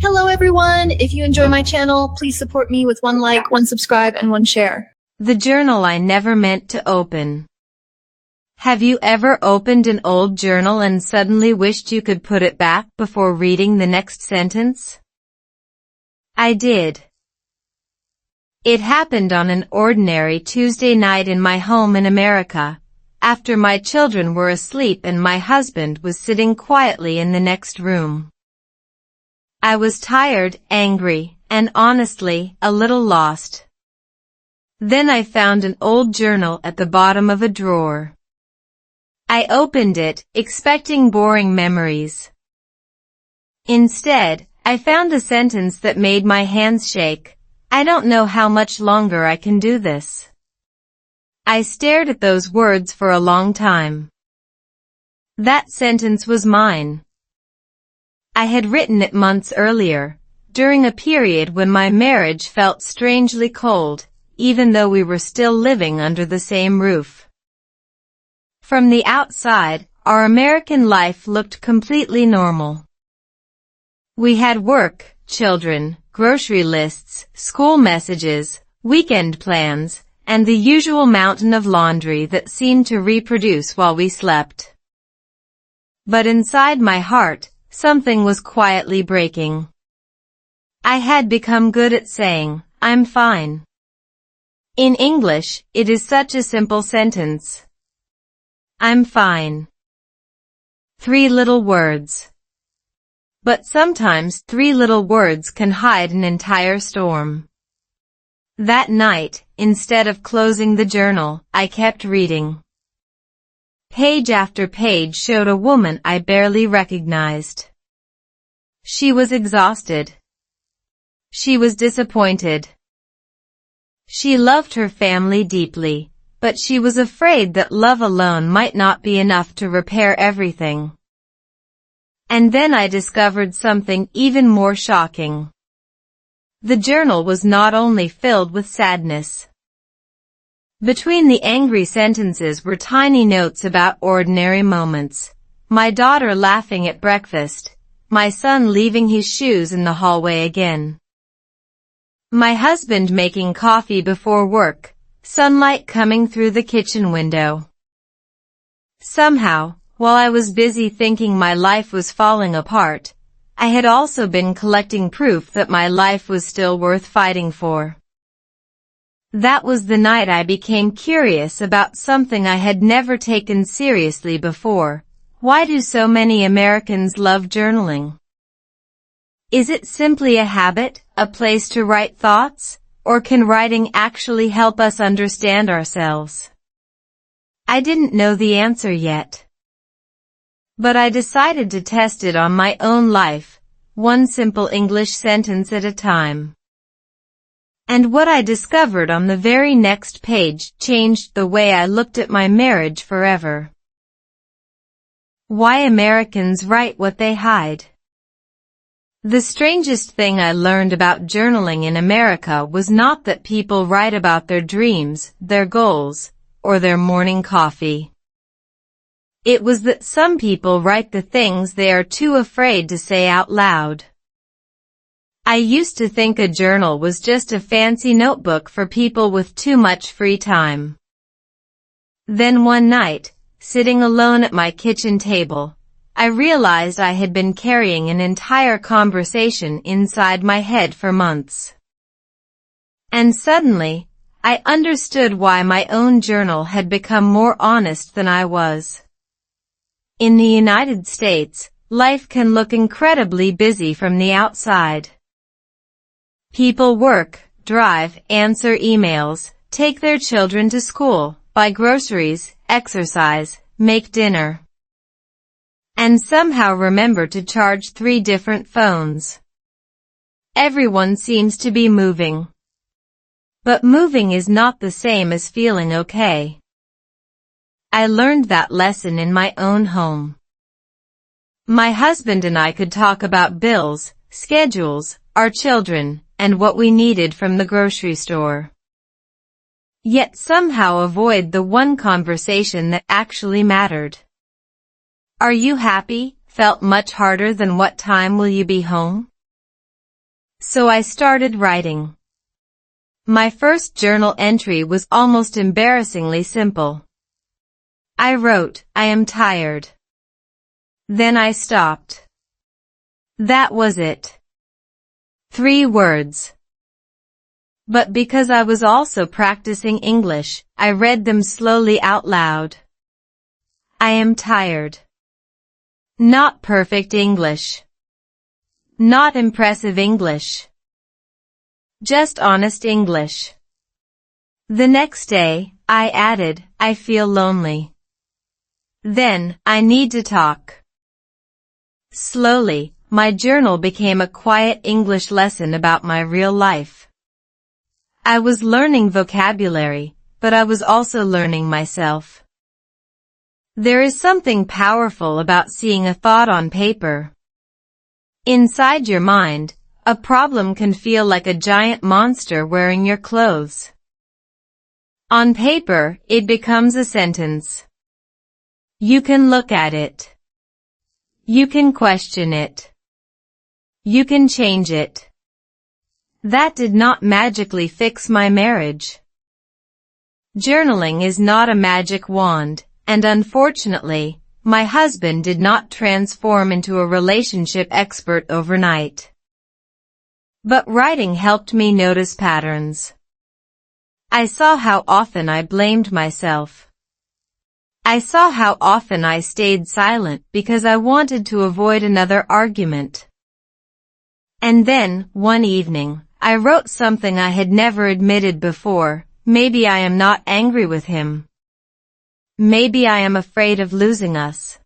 Hello everyone! If you enjoy my channel, please support me with 1 like, 1 subscribe, and 1 share. The journal I never meant to open. Have you ever opened an old journal and suddenly wished you could put it back before reading the next sentence? I did. It happened on an ordinary Tuesday night in my home in America, after my children were asleep and my husband was sitting quietly in the next room. I was tired, angry, and honestly, a little lost. Then I found an old journal at the bottom of a drawer. I opened it, expecting boring memories. Instead, I found a sentence that made my hands shake. I don't know how much longer I can do this. I stared at those words for a long time. That sentence was mine. I had written it months earlier, during a period when my marriage felt strangely cold, even though we were still living under the same roof. From the outside, our American life looked completely normal. We had work, children, grocery lists, school messages, weekend plans, and the usual mountain of laundry that seemed to reproduce while we slept. But inside my heart, something was quietly breaking. I had become good at saying, "I'm fine." In English, it is such a simple sentence. I'm fine. 3 little words. But sometimes 3 little words can hide an entire storm. That night, instead of closing the journal, I kept reading. Page after page showed a woman I barely recognized. She was exhausted. She was disappointed. She loved her family deeply, but she was afraid that love alone might not be enough to repair everything. And then I discovered something even more shocking. The journal was not only filled with sadness. Between the angry sentences were tiny notes about ordinary moments. My daughter laughing at breakfast. My son leaving his shoes in the hallway again. My husband making coffee before work. Sunlight coming through the kitchen window. Somehow, while I was busy thinking my life was falling apart, I had also been collecting proof that my life was still worth fighting for. That was the night I became curious about something I had never taken seriously before. Why do so many Americans love journaling? Is it simply a habit, a place to write thoughts, or can writing actually help us understand ourselves? I didn't know the answer yet. But I decided to test it on my own life, one simple English sentence at a time. And what I discovered on the very next page changed the way I looked at my marriage forever. Why Americans write what they hide. The strangest thing I learned about journaling in America was not that people write about their dreams, their goals, or their morning coffee. It was that some people write the things they are too afraid to say out loud. I used to think a journal was just a fancy notebook for people with too much free time. Then one night, sitting alone at my kitchen table, I realized I had been carrying an entire conversation inside my head for months. And suddenly, I understood why my own journal had become more honest than I was. In the United States, life can look incredibly busy from the outside. People work, drive, answer emails, take their children to school, buy groceries, exercise, make dinner. And somehow remember to charge 3 different phones. Everyone seems to be moving. But moving is not the same as feeling okay. I learned that lesson in my own home. My husband and I could talk about bills, schedules, our children, and what we needed from the grocery store. Yet somehow avoid the one conversation that actually mattered. Are you happy? Felt much harder than what time will you be home? So I started writing. My first journal entry was almost embarrassingly simple. I wrote, "I am tired." Then I stopped. That was it. 3 words. But because I was also practicing English, I read them slowly out loud. I am tired. Not perfect English. Not impressive English. Just honest English. The next day, I added, I feel lonely. Then, I need to talk. Slowly, my journal became a quiet English lesson about my real life. I was learning vocabulary, but I was also learning myself. There is something powerful about seeing a thought on paper. Inside your mind, a problem can feel like a giant monster wearing your clothes. On paper, it becomes a sentence. You can look at it. You can question it. You can change it. That did not magically fix my marriage. Journaling is not a magic wand, and unfortunately, my husband did not transform into a relationship expert overnight. But writing helped me notice patterns. I saw how often I blamed myself. I saw how often I stayed silent because I wanted to avoid another argument. And then, one evening, I wrote something I had never admitted before. Maybe I am not angry with him. Maybe I am afraid of losing us.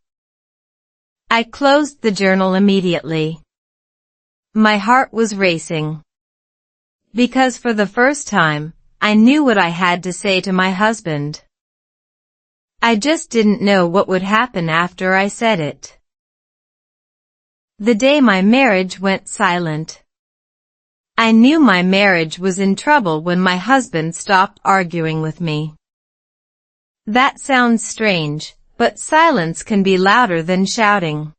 I closed the journal immediately. My heart was racing. Because for the first time, I knew what I had to say to my husband. I just didn't know what would happen after I said it. The day my marriage went silent. I knew my marriage was in trouble when my husband stopped arguing with me. That sounds strange, but silence can be louder than shouting.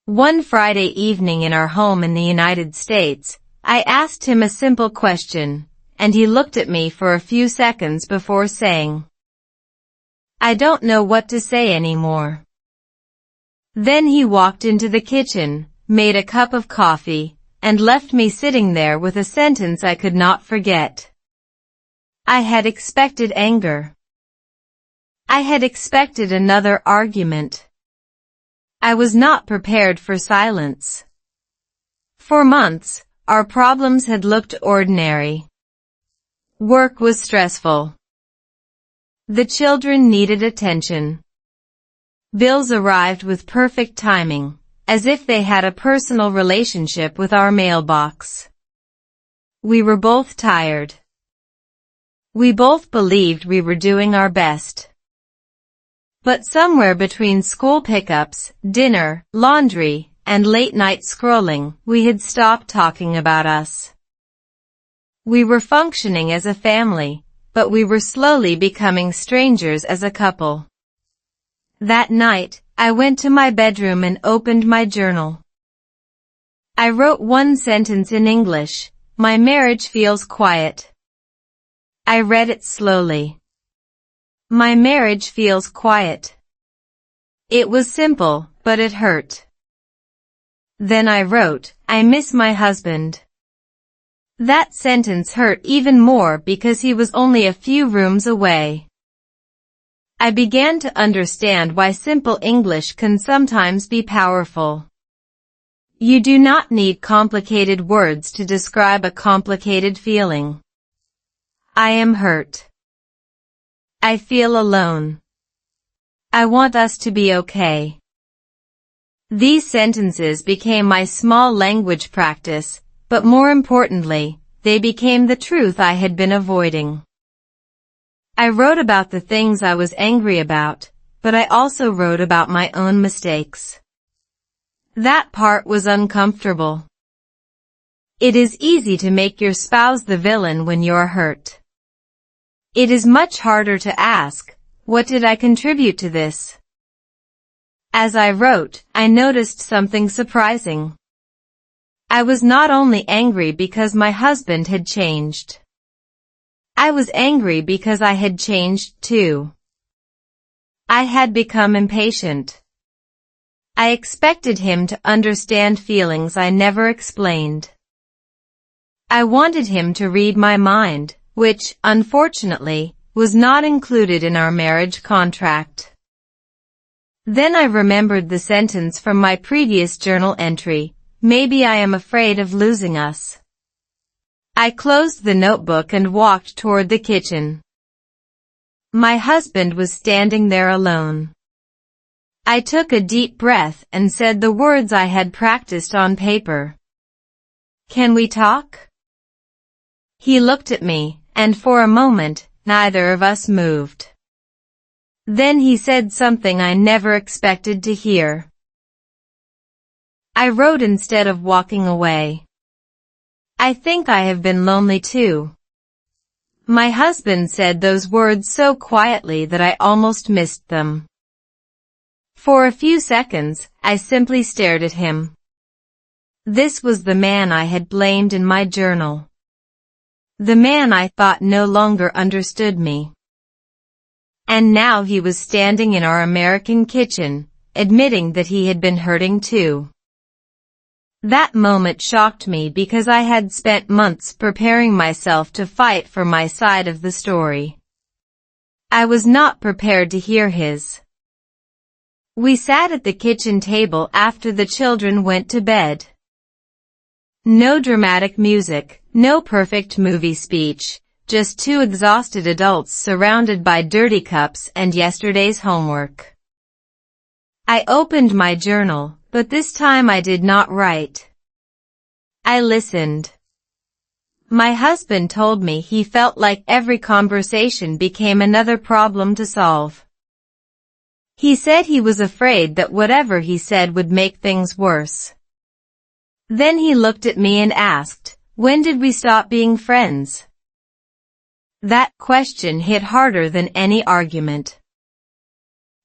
One Friday evening in our home in the United States, I asked him a simple question, and he looked at me for a few seconds before saying, "I don't know what to say anymore." Then he walked into the kitchen, made a cup of coffee, and left me sitting there with a sentence I could not forget. I had expected anger. I had expected another argument. I was not prepared for silence. For months, our problems had looked ordinary. Work was stressful. The children needed attention. Bills arrived with perfect timing, as if they had a personal relationship with our mailbox. We were both tired. We both believed we were doing our best. But somewhere between school pickups, dinner, laundry, and late-night scrolling, we had stopped talking about us. We were functioning as a family, but we were slowly becoming strangers as a couple. That night, I went to my bedroom and opened my journal. I wrote one sentence in English, "My marriage feels quiet." I read it slowly. My marriage feels quiet. It was simple, but it hurt. Then I wrote, "I miss my husband." That sentence hurt even more because he was only a few rooms away. I began to understand why simple English can sometimes be powerful. You do not need complicated words to describe a complicated feeling. I am hurt. I feel alone. I want us to be okay. These sentences became my small language practice, but more importantly, they became the truth I had been avoiding. I wrote about the things I was angry about, but I also wrote about my own mistakes. That part was uncomfortable. It is easy to make your spouse the villain when you're hurt. It is much harder to ask, what did I contribute to this? As I wrote, I noticed something surprising. I was not only angry because my husband had changed. I was angry because I had changed too. I had become impatient. I expected him to understand feelings I never explained. I wanted him to read my mind, which, unfortunately, was not included in our marriage contract. Then I remembered the sentence from my previous journal entry, "Maybe I am afraid of losing us." I closed the notebook and walked toward the kitchen. My husband was standing there alone. I took a deep breath and said the words I had practiced on paper. "Can we talk?" He looked at me, and for a moment, neither of us moved. Then he said something I never expected to hear. I wrote instead of walking away. "I think I have been lonely too." My husband said those words so quietly that I almost missed them. For a few seconds, I simply stared at him. This was the man I had blamed in my journal. The man I thought no longer understood me. And now he was standing in our American kitchen, admitting that he had been hurting too. That moment shocked me because I had spent months preparing myself to fight for my side of the story. I was not prepared to hear his. We sat at the kitchen table after the children went to bed. No dramatic music, no perfect movie speech, just two exhausted adults surrounded by dirty cups and yesterday's homework. I opened my journal, but this time I did not write. I listened. My husband told me he felt like every conversation became another problem to solve. He said he was afraid that whatever he said would make things worse. Then he looked at me and asked, "When did we stop being friends?" That question hit harder than any argument.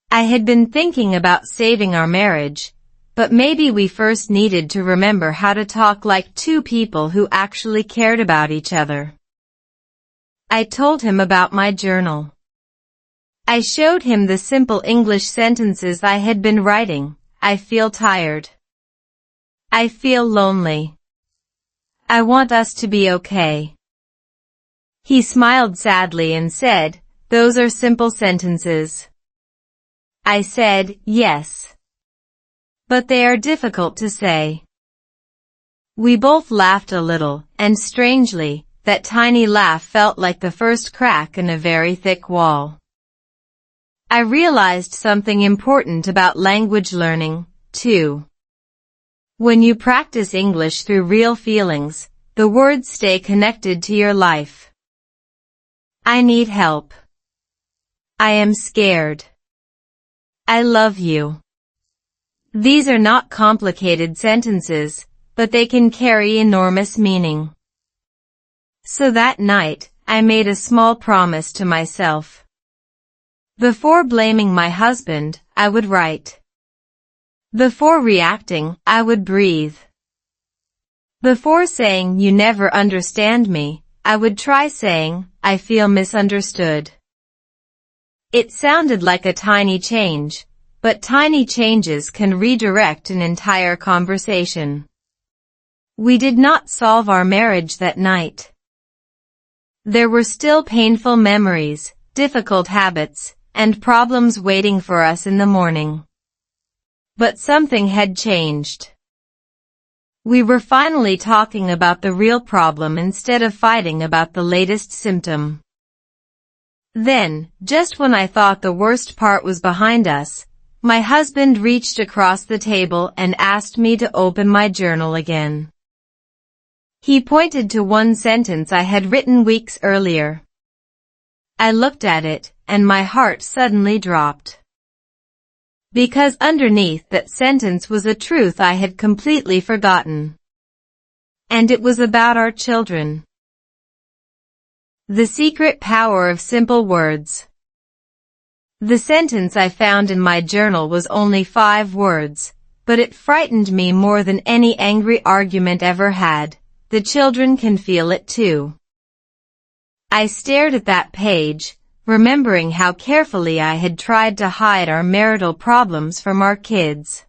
I had been thinking about saving our marriage, but maybe we first needed to remember how to talk like two people who actually cared about each other. I told him about my journal. I showed him the simple English sentences I had been writing. "I feel tired. I feel lonely. I want us to be okay." He smiled sadly and said, "Those are simple sentences." I said, "Yes. But they are difficult to say." We both laughed a little, and strangely, that tiny laugh felt like the first crack in a very thick wall. I realized something important about language learning, too. When you practice English through real feelings, the words stay connected to your life. I need help. I am scared. I love you. These are not complicated sentences, but they can carry enormous meaning. So that night, I made a small promise to myself. Before blaming my husband, I would write. Before reacting, I would breathe. Before saying "you never understand me," I would try saying, "I feel misunderstood." It sounded like a tiny change, but tiny changes can redirect an entire conversation. We did not solve our marriage that night. There were still painful memories, difficult habits, and problems waiting for us in the morning. But something had changed. We were finally talking about the real problem instead of fighting about the latest symptom. Then, just when I thought the worst part was behind us, my husband reached across the table and asked me to open my journal again. He pointed to one sentence I had written weeks earlier. I looked at it, and my heart suddenly dropped. Because underneath that sentence was a truth I had completely forgotten. And it was about our children. The secret power of simple words. The sentence I found in my journal was only 5 words, but it frightened me more than any angry argument ever had. The children can feel it too. I stared at that page, remembering how carefully I had tried to hide our marital problems from our kids.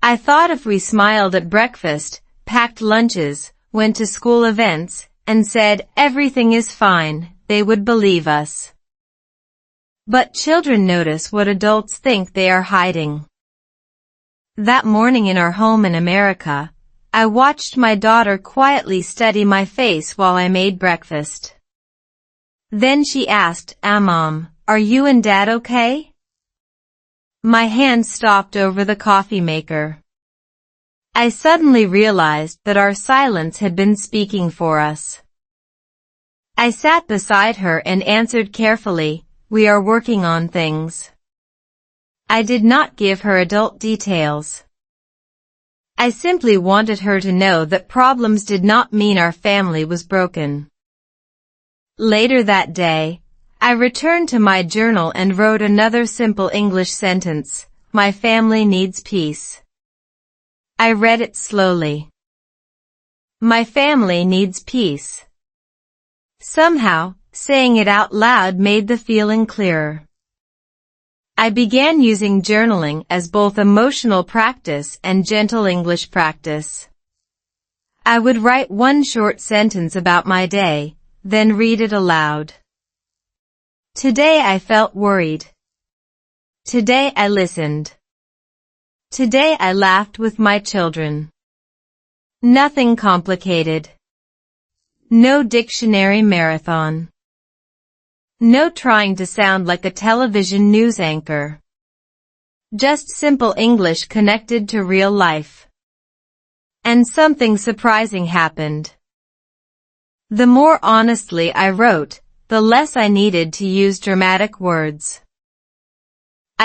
I thought if we smiled at breakfast, packed lunches, went to school events, and said, "Everything is fine," they would believe us. But children notice what adults think they are hiding. That morning in our home in America, I watched my daughter quietly study my face while I made breakfast. Then she asked, Mom, are you and Dad okay?" My hand stopped over the coffee maker. I suddenly realized that our silence had been speaking for us. I sat beside her and answered carefully, "We are working on things." I did not give her adult details. I simply wanted her to know that problems did not mean our family was broken. Later that day, I returned to my journal and wrote another simple English sentence, "My family needs peace." I read it slowly. My family needs peace. Somehow, saying it out loud made the feeling clearer. I began using journaling as both emotional practice and gentle English practice. I would write one short sentence about my day, then read it aloud. Today I felt worried. Today I listened. Today I laughed with my children. Nothing complicated. No dictionary marathon. No trying to sound like a television news anchor. Just simple English connected to real life. And something surprising happened. The more honestly I wrote, the less I needed to use dramatic words.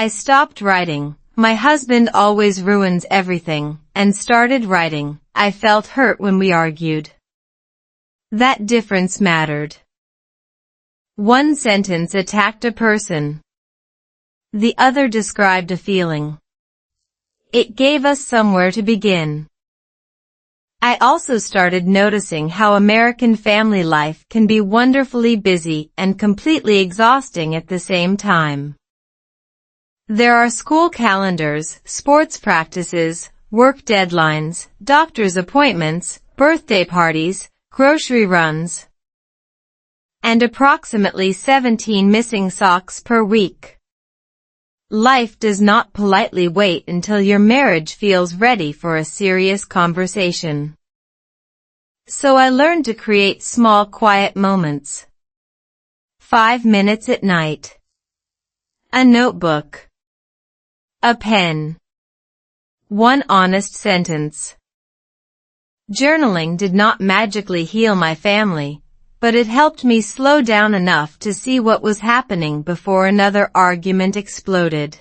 I stopped writing, "My husband always ruins everything," and started writing, "I felt hurt when we argued." That difference mattered. One sentence attacked a person. The other described a feeling. It gave us somewhere to begin. I also started noticing how American family life can be wonderfully busy and completely exhausting at the same time. There are school calendars, sports practices, work deadlines, doctor's appointments, birthday parties, grocery runs, and approximately 17 missing socks per week. Life does not politely wait until your marriage feels ready for a serious conversation. So I learned to create small quiet moments. 5 minutes at night. A notebook. A pen. One honest sentence. Journaling did not magically heal my family, but it helped me slow down enough to see what was happening before another argument exploded.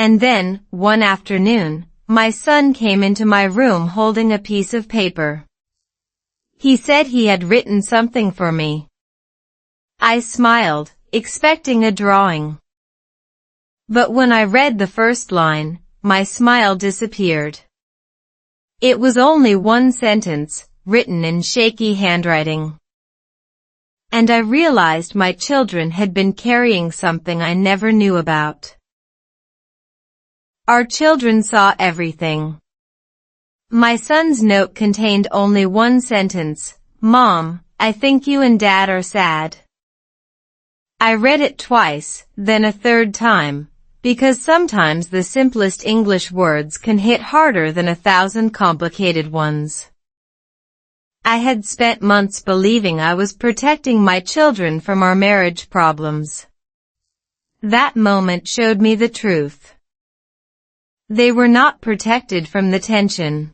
And then, one afternoon, my son came into my room holding a piece of paper. He said he had written something for me. I smiled, expecting a drawing. But when I read the first line, my smile disappeared. It was only one sentence, written in shaky handwriting. And I realized my children had been carrying something I never knew about. Our children saw everything. My son's note contained only one sentence, "Mom, I think you and Dad are sad." I read it twice, then a third time, because sometimes the simplest English words can hit harder than 1,000 complicated ones. I had spent months believing I was protecting my children from our marriage problems. That moment showed me the truth. They were not protected from the tension.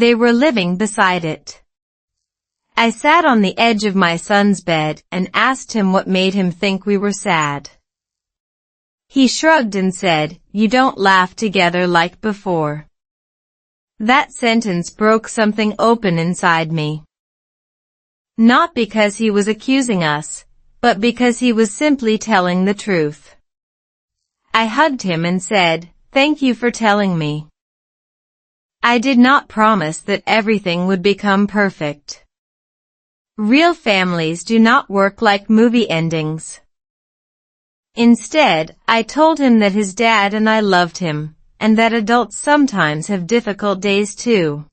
They were living beside it. I sat on the edge of my son's bed and asked him what made him think we were sad. He shrugged and said, "You don't laugh together like before." That sentence broke something open inside me. Not because he was accusing us, but because he was simply telling the truth. I hugged him and said, Thank you for telling me. I did not promise that everything would become perfect. Real families do not work like movie endings. Instead, I told him that his dad and I loved him, and that adults sometimes have difficult days too.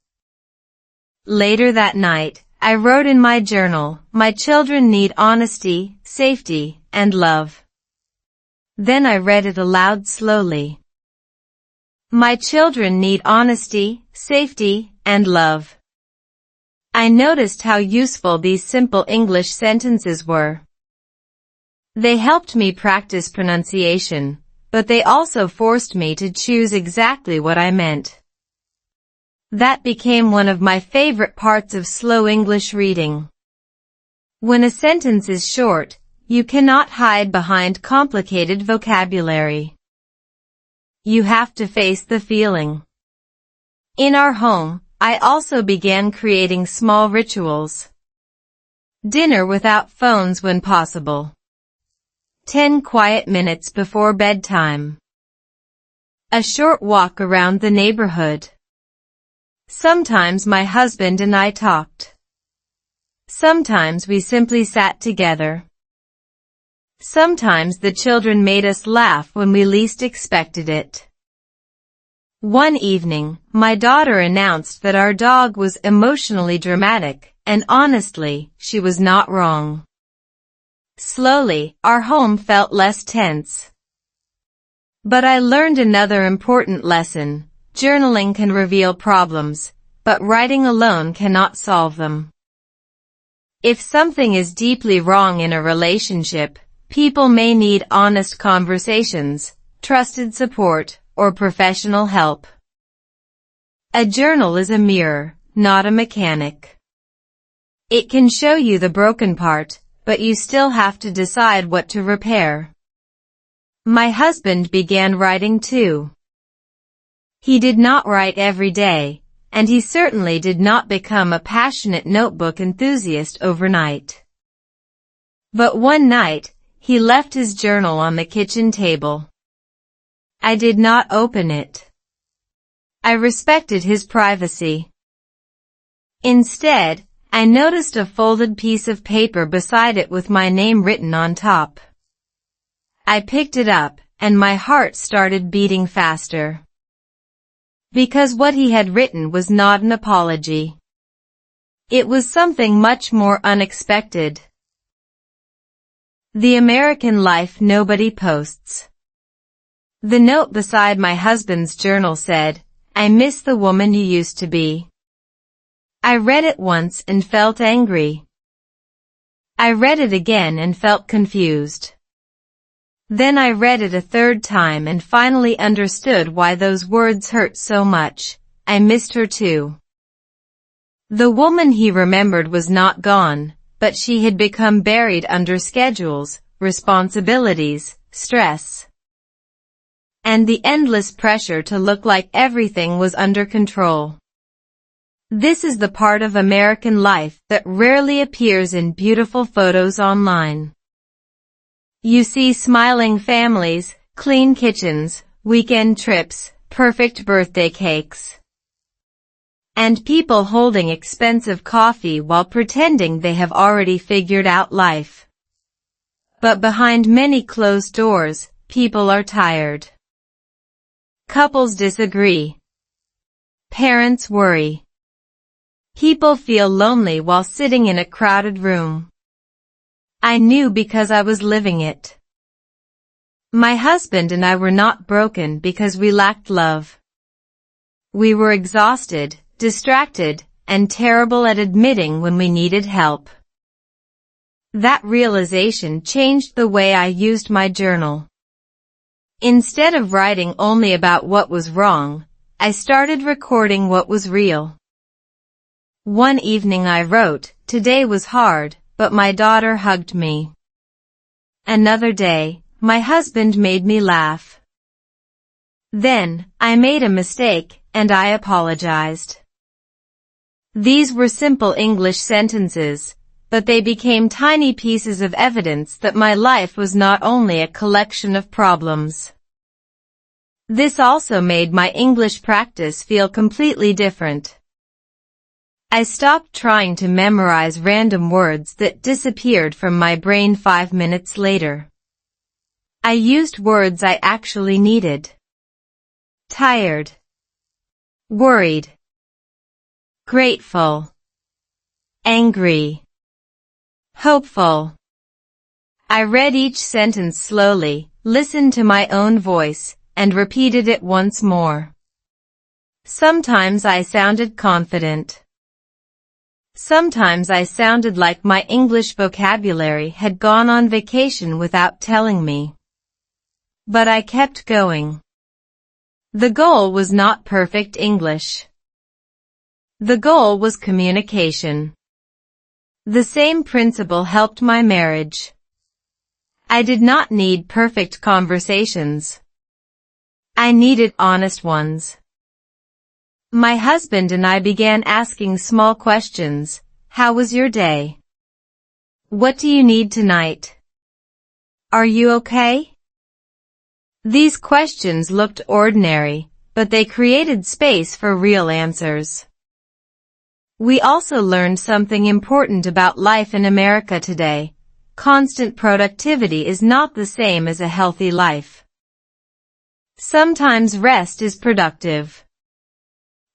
Later that night, I wrote in my journal, "My children need honesty, safety, and love." Then I read it aloud slowly. My children need honesty, safety, and love. I noticed how useful these simple English sentences were. They helped me practice pronunciation, but they also forced me to choose exactly what I meant. That became one of my favorite parts of slow English reading. When a sentence is short, you cannot hide behind complicated vocabulary. You have to face the feeling. In our home, I also began creating small rituals. Dinner without phones when possible. 10 quiet minutes before bedtime. A short walk around the neighborhood. Sometimes my husband and I talked. Sometimes we simply sat together. Sometimes the children made us laugh when we least expected it. One evening, my daughter announced that our dog was emotionally dramatic, and honestly, she was not wrong. Slowly, our home felt less tense. But I learned another important lesson. Journaling can reveal problems, but writing alone cannot solve them. If something is deeply wrong in a relationship, people may need honest conversations, trusted support, or professional help. A journal is a mirror, not a mechanic. It can show you the broken part, but you still have to decide what to repair. My husband began writing too. He did not write every day, and he certainly did not become a passionate notebook enthusiast overnight. But one night, he left his journal on the kitchen table. I did not open it. I respected his privacy. Instead, I noticed a folded piece of paper beside it with my name written on top. I picked it up, and my heart started beating faster. Because what he had written was not an apology. It was something much more unexpected. The American life nobody posts. The note beside my husband's journal said, "I miss the woman you used to be." I read it once and felt angry. I read it again and felt confused. Then I read it a third time and finally understood why those words hurt so much. I missed her too. The woman he remembered was not gone, but she had become buried under schedules, responsibilities, stress, and the endless pressure to look like everything was under control. This is the part of American life that rarely appears in beautiful photos online. You see smiling families, clean kitchens, weekend trips, perfect birthday cakes, and people holding expensive coffee while pretending they have already figured out life. But behind many closed doors, people are tired. Couples disagree. Parents worry. People feel lonely while sitting in a crowded room. I knew because I was living it. My husband and I were not broken because we lacked love. We were exhausted, distracted, and terrible at admitting when we needed help. That realization changed the way I used my journal. Instead of writing only about what was wrong, I started recording what was real. One evening I wrote, "Today was hard, but my daughter hugged me." Another day, my husband made me laugh. Then, I made a mistake, and I apologized. These were simple English sentences, but they became tiny pieces of evidence that my life was not only a collection of problems. This also made my English practice feel completely different. I stopped trying to memorize random words that disappeared from my brain 5 minutes later. I used words I actually needed. Tired. Worried. Grateful. Angry. Hopeful. I read each sentence slowly, listened to my own voice, and repeated it once more. Sometimes I sounded confident. Sometimes I sounded like my English vocabulary had gone on vacation without telling me. But I kept going. The goal was not perfect English. The goal was communication. The same principle helped my marriage. I did not need perfect conversations. I needed honest ones. My husband and I began asking small questions. How was your day? What do you need tonight? Are you okay? These questions looked ordinary, but they created space for real answers. We also learned something important about life in America today. Constant productivity is not the same as a healthy life. Sometimes rest is productive.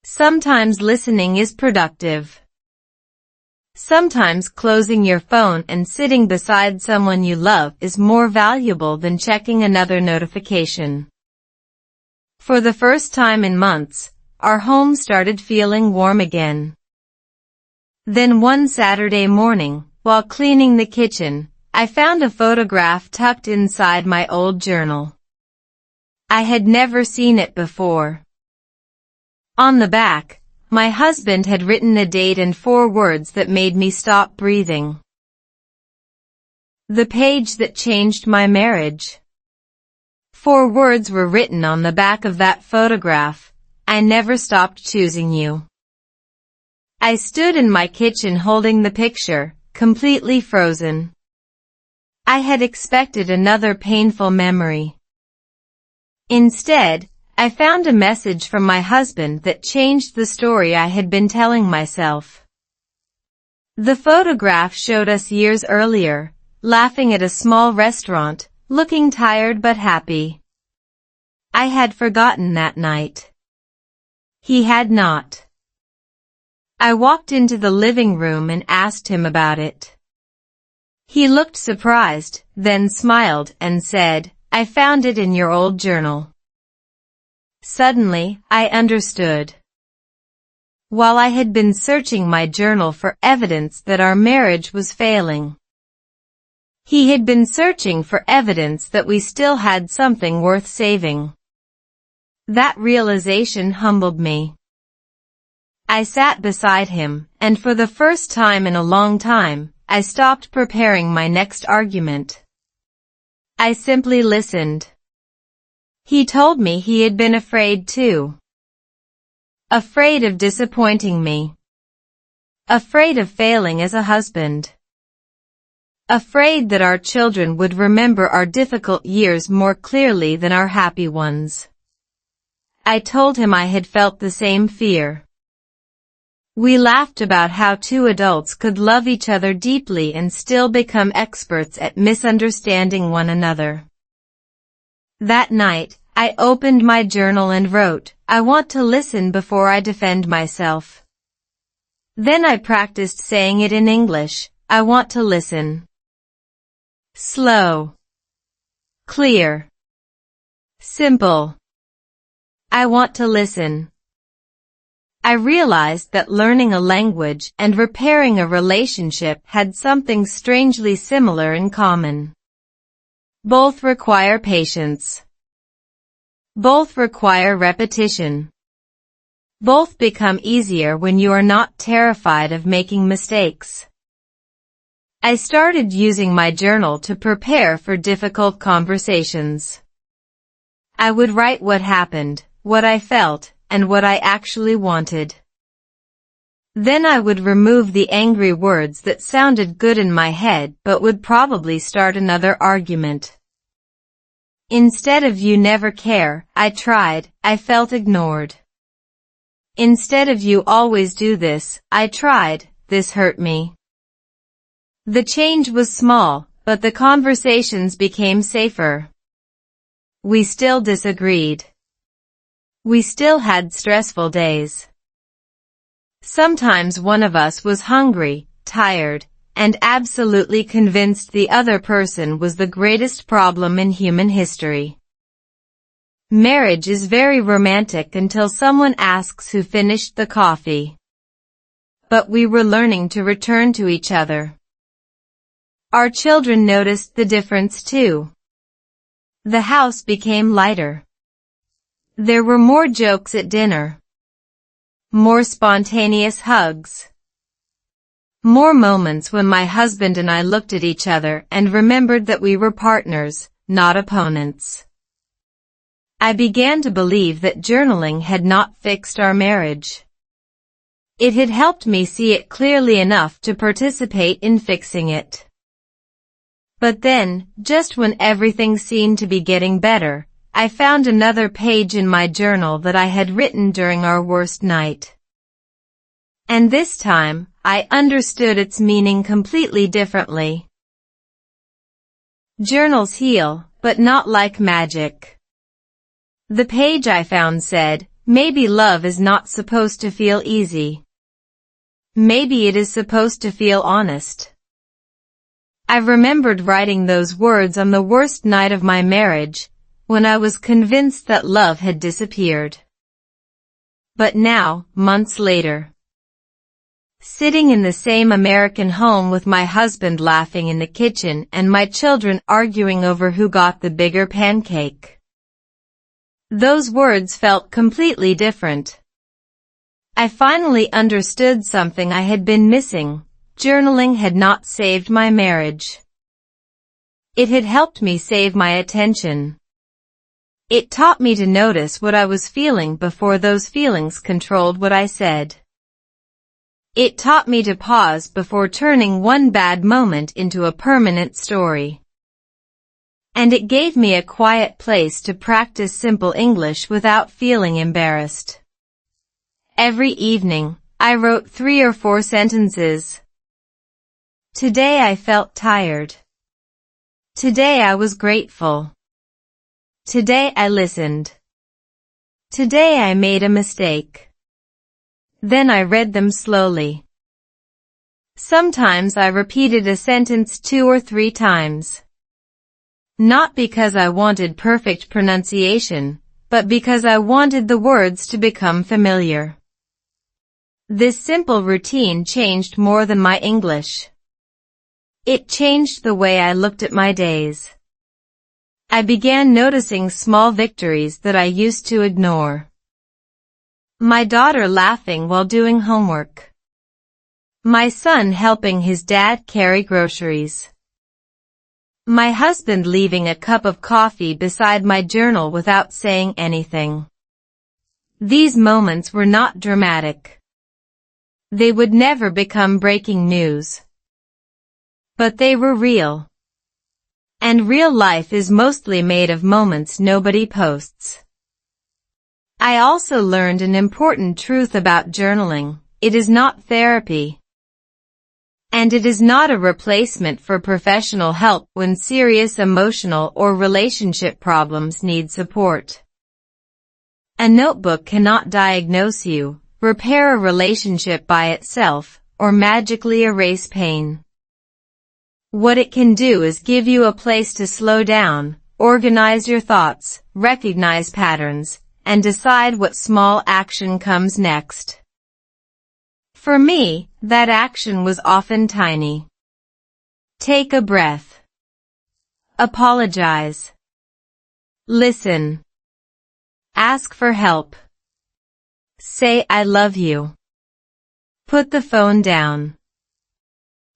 Sometimes listening is productive. Sometimes closing your phone and sitting beside someone you love is more valuable than checking another notification. For the first time in months, our home started feeling warm again. Then one Saturday morning, while cleaning the kitchen, I found a photograph tucked inside my old journal. I had never seen it before. On the back, my husband had written a date and 4 words that made me stop breathing. The page that changed my marriage. 4 words were written on the back of that photograph. I never stopped choosing you. I stood in my kitchen holding the picture, completely frozen. I had expected another painful memory. Instead, I found a message from my husband that changed the story I had been telling myself. The photograph showed us years earlier, laughing at a small restaurant, looking tired but happy. I had forgotten that night. He had not. I walked into the living room and asked him about it. He looked surprised, then smiled and said, I found it in your old journal. Suddenly, I understood. While I had been searching my journal for evidence that our marriage was failing, he had been searching for evidence that we still had something worth saving. That realization humbled me. I sat beside him, and for the first time in a long time, I stopped preparing my next argument. I simply listened. He told me he had been afraid too. Afraid of disappointing me. Afraid of failing as a husband. Afraid that our children would remember our difficult years more clearly than our happy ones. I told him I had felt the same fear. We laughed about how 2 adults could love each other deeply and still become experts at misunderstanding one another. That night, I opened my journal and wrote, I want to listen before I defend myself. Then I practiced saying it in English, I want to listen. Slow. Clear. Simple. I want to listen. I realized that learning a language and repairing a relationship had something strangely similar in common. Both require patience. Both require repetition. Both become easier when you are not terrified of making mistakes. I started using my journal to prepare for difficult conversations. I would write what happened, what I felt, and what I actually wanted. Then I would remove the angry words that sounded good in my head but would probably start another argument. Instead of you never care, I tried, I felt ignored. Instead of you always do this, I tried, this hurt me. The change was small, but the conversations became safer. We still disagreed. We still had stressful days. Sometimes one of us was hungry, tired, and absolutely convinced the other person was the greatest problem in human history. Marriage is very romantic until someone asks who finished the coffee. But we were learning to return to each other. Our children noticed the difference too. The house became lighter. There were more jokes at dinner. More spontaneous hugs. More moments when my husband and I looked at each other and remembered that we were partners, not opponents. I began to believe that journaling had not fixed our marriage. It had helped me see it clearly enough to participate in fixing it. But then, just when everything seemed to be getting better, I found another page in my journal that I had written during our worst night. And this time, I understood its meaning completely differently. Journals heal, but not like magic. The page I found said, maybe love is not supposed to feel easy. Maybe it is supposed to feel honest. I remembered writing those words on the worst night of my marriage, when I was convinced that love had disappeared. But now, months later, sitting in the same American home with my husband laughing in the kitchen and my children arguing over who got the bigger pancake, those words felt completely different. I finally understood something I had been missing. Journaling had not saved my marriage. It had helped me save my attention. It taught me to notice what I was feeling before those feelings controlled what I said. It taught me to pause before turning one bad moment into a permanent story. And it gave me a quiet place to practice simple English without feeling embarrassed. Every evening, I wrote 3 or 4 sentences. Today I felt tired. Today I was grateful. Today I listened. Today I made a mistake. Then I read them slowly. Sometimes I repeated a sentence 2 or 3 times. Not because I wanted perfect pronunciation, but because I wanted the words to become familiar. This simple routine changed more than my English. It changed the way I looked at my days. I began noticing small victories that I used to ignore. My daughter laughing while doing homework. My son helping his dad carry groceries. My husband leaving a cup of coffee beside my journal without saying anything. These moments were not dramatic. They would never become breaking news. But they were real. And real life is mostly made of moments nobody posts. I also learned an important truth about journaling. It is not therapy. And it is not a replacement for professional help when serious emotional or relationship problems need support. A notebook cannot diagnose you, repair a relationship by itself, or magically erase pain. What it can do is give you a place to slow down, organize your thoughts, recognize patterns, and decide what small action comes next. For me, that action was often tiny. Take a breath. Apologize. Listen. Ask for help. Say I love you. Put the phone down.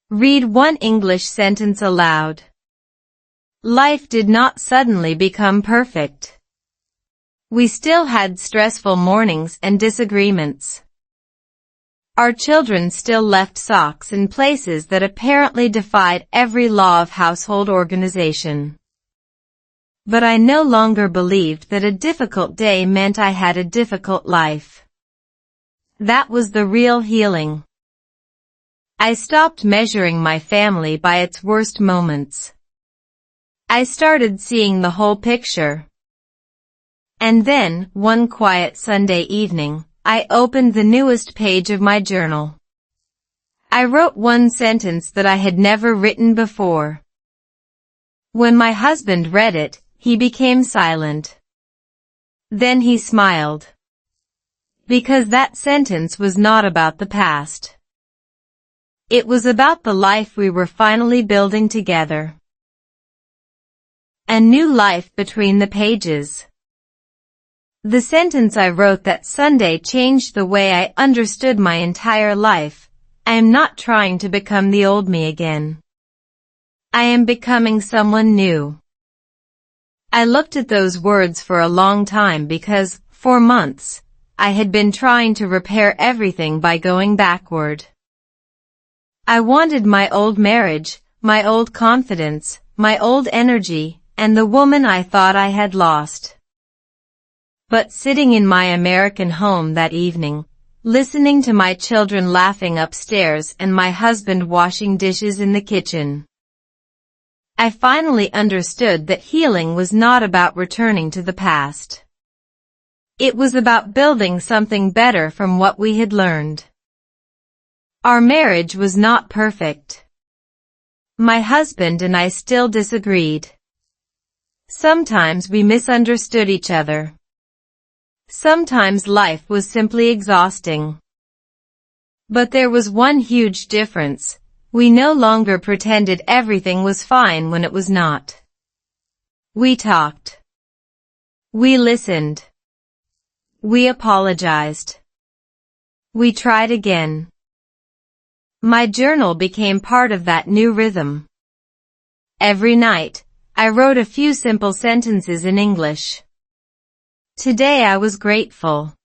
Read one English sentence aloud. Life did not suddenly become perfect. We still had stressful mornings and disagreements. Our children still left socks in places that apparently defied every law of household organization. But I no longer believed that a difficult day meant I had a difficult life. That was the real healing. I stopped measuring my family by its worst moments. I started seeing the whole picture. And then, one quiet Sunday evening, I opened the newest page of my journal. I wrote one sentence that I had never written before. When my husband read it, he became silent. Then he smiled. Because that sentence was not about the past. It was about the life we were finally building together. A new life between the pages. The sentence I wrote that Sunday changed the way I understood my entire life. I am not trying to become the old me again. I am becoming someone new. I looked at those words for a long time because, for months, I had been trying to repair everything by going backward. I wanted my old marriage, my old confidence, my old energy, and the woman I thought I had lost. But sitting in my American home that evening, listening to my children laughing upstairs and my husband washing dishes in the kitchen, I finally understood that healing was not about returning to the past. It was about building something better from what we had learned. Our marriage was not perfect. My husband and I still disagreed. Sometimes we misunderstood each other. Sometimes life was simply exhausting. But there was one huge difference. We no longer pretended everything was fine when it was not. We talked. We listened. We apologized. We tried again. My journal became part of that new rhythm. Every night, I wrote a few simple sentences in English. Today I was grateful.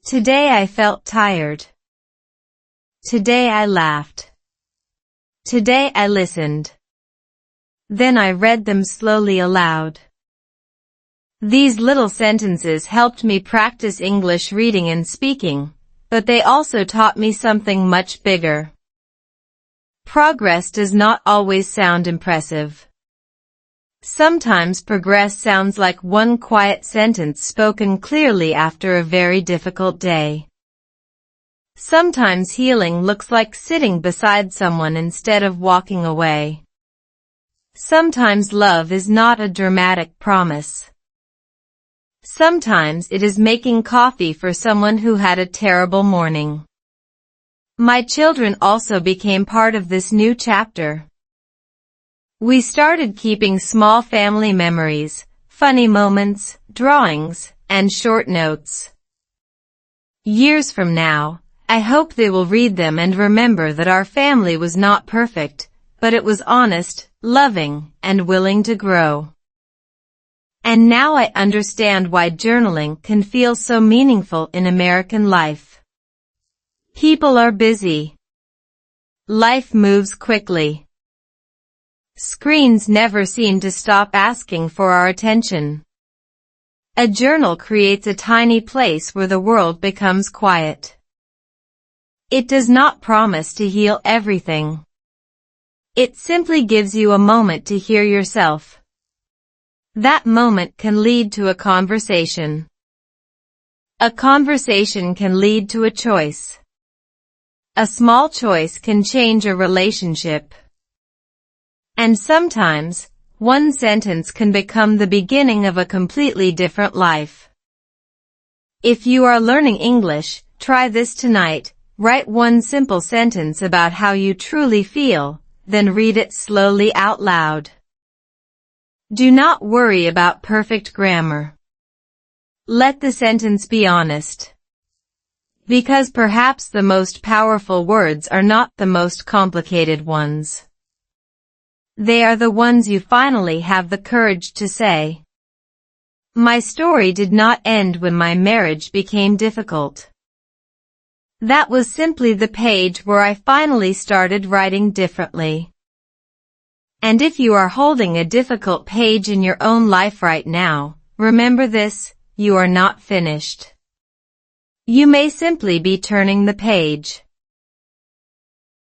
Today I felt tired. Today I laughed. Today I listened. Then I read them slowly aloud. These little sentences helped me practice English reading and speaking, but they also taught me something much bigger. Progress does not always sound impressive. Sometimes progress sounds like one quiet sentence spoken clearly after a very difficult day. Sometimes healing looks like sitting beside someone instead of walking away. Sometimes love is not a dramatic promise. Sometimes it is making coffee for someone who had a terrible morning. My children also became part of this new chapter. We started keeping small family memories, funny moments, drawings, and short notes. Years from now, I hope they will read them and remember that our family was not perfect, but it was honest, loving, and willing to grow. And now I understand why journaling can feel so meaningful in American life. People are busy. Life moves quickly. Screens never seem to stop asking for our attention. A journal creates a tiny place where the world becomes quiet. It does not promise to heal everything. It simply gives you a moment to hear yourself. That moment can lead to a conversation. A conversation can lead to a choice. A small choice can change a relationship. And sometimes, one sentence can become the beginning of a completely different life. If you are learning English, try this tonight. Write one simple sentence about how you truly feel, then read it slowly out loud. Do not worry about perfect grammar. Let the sentence be honest. Because perhaps the most powerful words are not the most complicated ones. They are the ones you finally have the courage to say. My story did not end when my marriage became difficult. That was simply the page where I finally started writing differently. And if you are holding a difficult page in your own life right now, remember this: you are not finished. You may simply be turning the page.